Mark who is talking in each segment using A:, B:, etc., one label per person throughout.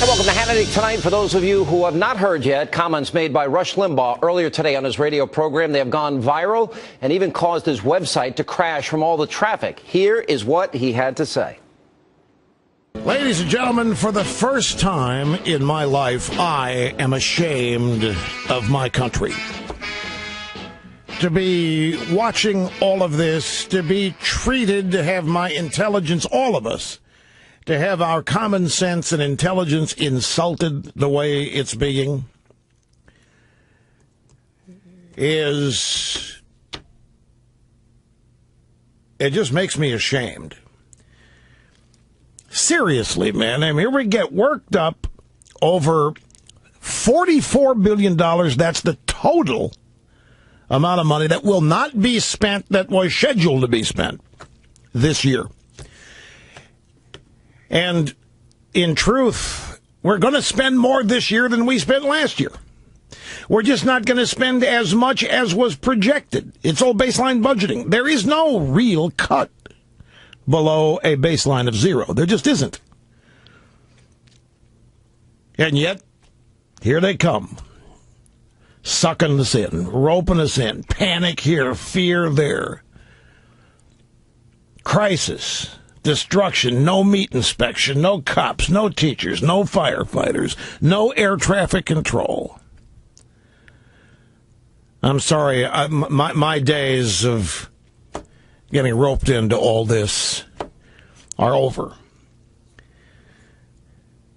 A: And welcome to Hannity tonight. For those of you who have not heard yet, comments made by Rush Limbaugh earlier today on his radio program, they have gone viral and even caused his website to crash from all the traffic. Here is what he had to say.
B: Ladies and gentlemen, for the first time in my life, I am ashamed of my country. To be watching all of this, to be treated, to have my intelligence, all of us, to have our common sense and intelligence insulted the way it's being it just makes me ashamed. Seriously, man, I mean, here we get worked up over $44 billion. That's the total amount of money that will not be spent, that was scheduled to be spent this year. And in truth, we're going to spend more this year than we spent last year. We're just not going to spend as much as was projected. It's all baseline budgeting. There is no real cut below a baseline of zero. There just isn't. And yet, here they come. Sucking us in, roping us in. Panic here, fear there. Crisis. Destruction, no meat inspection, no cops, no teachers, no firefighters, no air traffic control. I'm sorry, my days of getting roped into all this are over.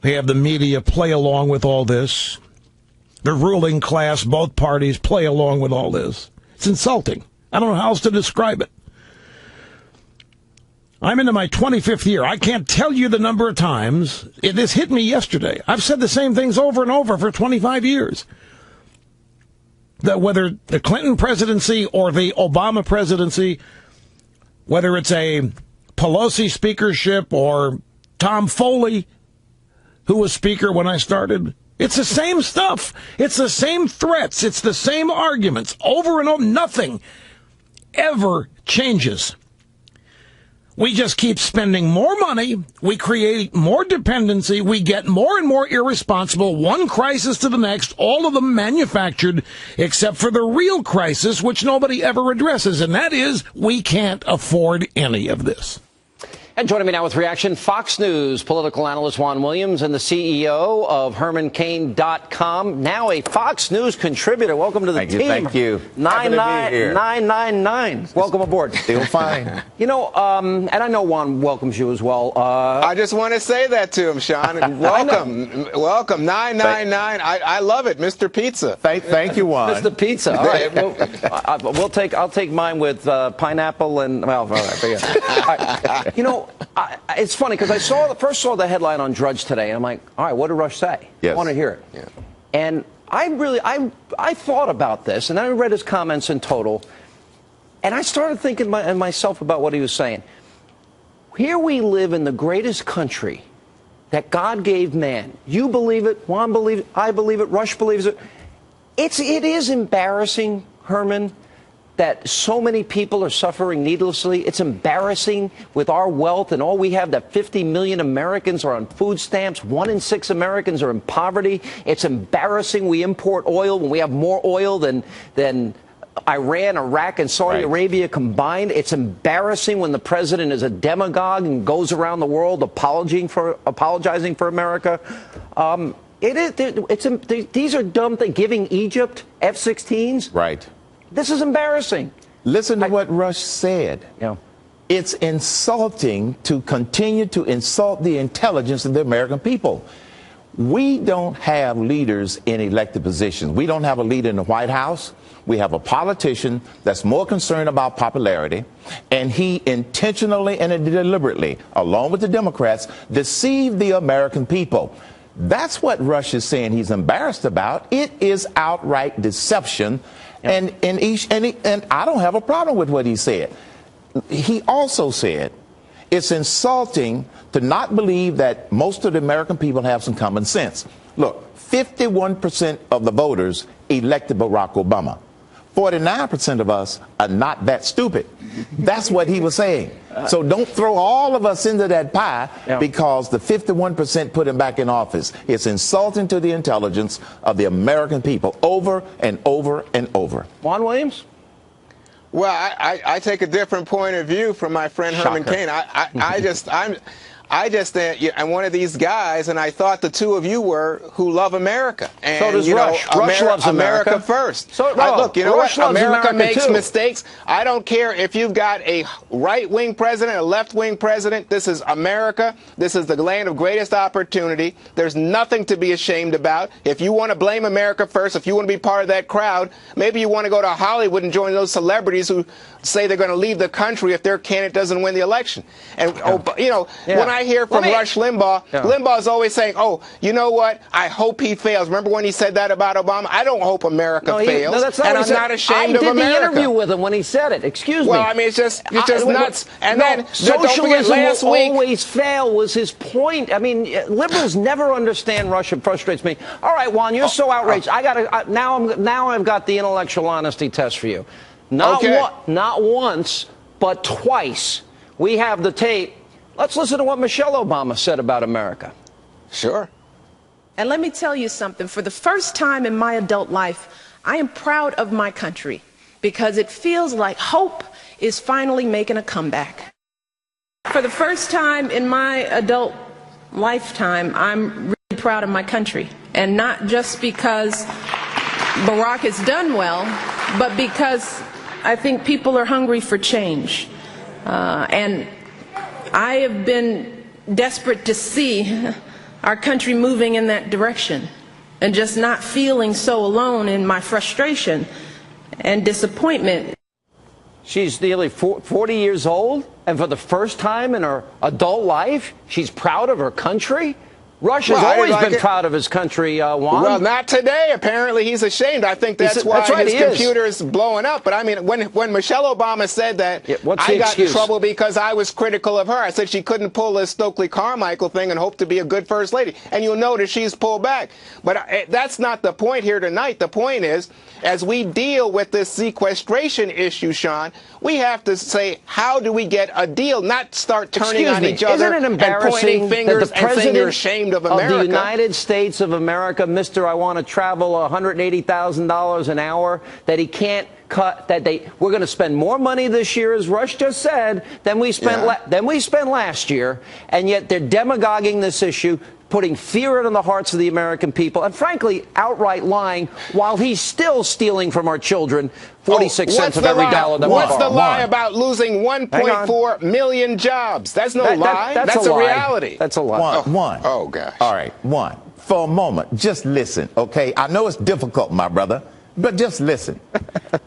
B: We have the media play along with all this. The ruling class, both parties, play along with all this. It's insulting. I don't know how else to describe it. I'm into my 25th year. I can't tell you the number of times this hit me yesterday. I've said the same things over and over for 25 years. That whether the Clinton presidency or the Obama presidency, whether it's a Pelosi speakership or Tom Foley, who was speaker when I started, it's the same stuff. It's the same threats. It's the same arguments over and over. Nothing ever changes. We just keep spending more money, we create more dependency, we get more and more irresponsible, one crisis to the next, all of them manufactured, except for the real crisis, which nobody ever addresses, and that is, we can't afford any of this.
A: And joining me now with reaction, Fox News political analyst Juan Williams and the CEO of HermanCain.com, now a Fox News contributor. Welcome to the team.
C: Thank you.
A: 999. Welcome aboard.
C: Still fine.
A: You know, and I know Juan welcomes you as well.
C: I just want to say that to him, Sean. Welcome. Welcome. 999. I love it. Mr. Pizza.
D: Thank you, Juan.
A: Mr. Pizza. All right. I'll take mine with pineapple and, well, all right. All right. You know, it's funny because I first saw the headline on Drudge today, and I'm like, all right, what did Rush say?
C: Yes.
A: I want to hear it.
C: Yeah.
A: And I thought about this, and then I read his comments in total, and I started thinking myself about what he was saying. Here we live in the greatest country that God gave man. You believe it, Juan believes it, I believe it, Rush believes it. It is embarrassing, Herman, that so many people are suffering needlessly. It's embarrassing with our wealth and all we have that 50 million Americans are on food stamps. 1 in 6 Americans are in poverty. It's embarrassing we import oil when we have more oil than Iran, Iraq, and Saudi Arabia combined. It's embarrassing when the president is a demagogue and goes around the world apologizing for America. These are dumb things. Giving Egypt F-16s.
C: Right.
A: This is embarrassing.
D: Listen to what Rush said.
A: Yeah.
D: It's insulting to continue to insult the intelligence of the American people. We don't have leaders in elected positions. We don't have a leader in the White House. We have a politician that's more concerned about popularity, and he intentionally and deliberately, along with the Democrats, deceived the American people. That's what Rush is saying he's embarrassed about. It is outright deception. Yep. And I don't have a problem with what he said. He also said it's insulting to not believe that most of the American people have some common sense. Look, 51% of the voters elected Barack Obama. 49% of us are not that stupid. That's what he was saying. So don't throw all of us into that pie because the 51% put him back in office. It's insulting to the intelligence of the American people over and over and over.
A: Juan Williams?
C: Well, I take a different point of view from my friend Herman Cain. I'm one of these guys, and I thought the two of you were who love America. And,
A: so does Rush. Rush loves America
C: first.
A: So,
C: look, you know
A: Rush
C: what? America makes
A: too.
C: mistakes. I don't care if you've got a right-wing president, a left-wing president. This is America. This is the land of greatest opportunity. There's nothing to be ashamed about. If you want to blame America first, if you want to be part of that crowd, maybe you want to go to Hollywood and join those celebrities who say they're going to leave the country if their candidate doesn't win the election. And, when I hear from Rush Limbaugh, Limbaugh's always saying, oh, you know what? I hope he fails. Remember when he said that about Obama? I don't hope America fails.
A: No, that's not
C: and
A: what
C: I'm not ashamed of America.
A: I did the interview with him when he said it. Excuse me.
C: Well, I mean, it's just nuts. And then,
A: socialism
C: last
A: will
C: week,
A: always fail was his point. I mean, liberals never understand Russia. It frustrates me. All right, Juan, you're so outraged. Now I've got the intellectual honesty test for you. Not once, but twice. We have the tape. Let's listen to what Michelle Obama said about America.
C: Sure.
E: And let me tell you something. For the first time in my adult life, I am proud of my country because it feels like hope is finally making a comeback. For the first time in my adult lifetime, I'm really proud of my country. And not just because Barack has done well, but because I think people are hungry for change. And I have been desperate to see our country moving in that direction and just not feeling so alone in my frustration and disappointment.
A: She's nearly 40 years old, and for the first time in her adult life, she's proud of her country? Rush has always been proud of his country, Juan.
C: Well, not today. Apparently, he's ashamed. I think that's why his computer is blowing up. But I mean, when Michelle Obama said that, I got in trouble because I was critical of her. I said she couldn't pull this Stokely Carmichael thing and hope to be a good first lady. And you'll notice she's pulled back. But that's not the point here tonight. The point is, as we deal with this sequestration issue, Sean, we have to say, how do we get a deal? Not start turning on each other and pointing fingers and saying you're ashamed of America.
A: Of the United States of America, Mr. I want to travel $180,000 an hour, that he can't cut, we're going to spend more money this year, as Rush just said, than we spent last year, and yet they're demagoguing this issue, putting fear into the hearts of the American people, and frankly, outright lying, while he's still stealing from our children 46 cents of every dollar that we borrow.
C: What's the lie about losing 1.4 million jobs? That's no lie. That's a reality.
A: That's a lie.
D: One.
C: Oh, gosh.
D: All right, one. For a moment, just listen, okay? I know it's difficult, my brother, but just listen.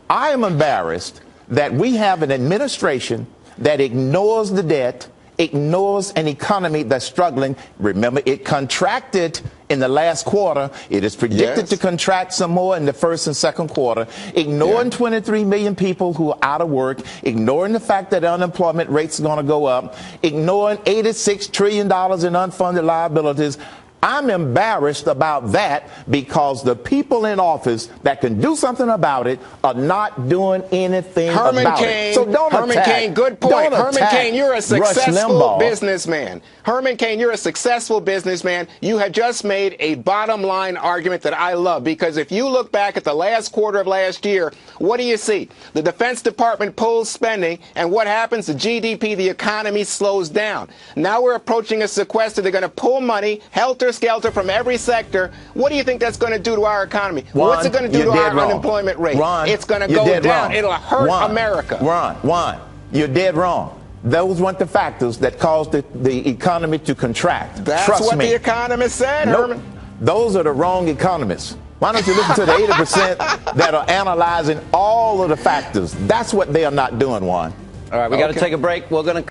D: I am embarrassed that we have an administration that ignores the debt, ignores an economy that's struggling. Remember, it contracted in the last quarter. It is predicted to contract some more in the first and second quarter. Ignoring 23 million people who are out of work, ignoring the fact that unemployment rates are going to go up, ignoring $86 trillion in unfunded liabilities. I'm embarrassed about that because the people in office that can do something about it are not doing anything about it. So don't
C: Herman Cain, good point. Herman Cain, you're a successful businessman. Herman Cain, you're a successful businessman. You have just made a bottom line argument that I love, because if you look back at the last quarter of last year, what do you see? The Defense Department pulls spending, and what happens? The GDP, the economy slows down. Now we're approaching a sequester. They're going to pull money, helter-skelter from every sector. What do you think that's going to do to our economy? What's it going to do to our unemployment rate? It's going to go down. It'll hurt America.
D: Ron, you're dead wrong. Those weren't the factors that caused the economy to contract.
C: That's what the economists said, Herman.
D: Those are the wrong economists. Why don't you listen to the 80% that are analyzing all of the factors? That's what they are not doing, Juan.
A: All right, we got to take a break. We're going to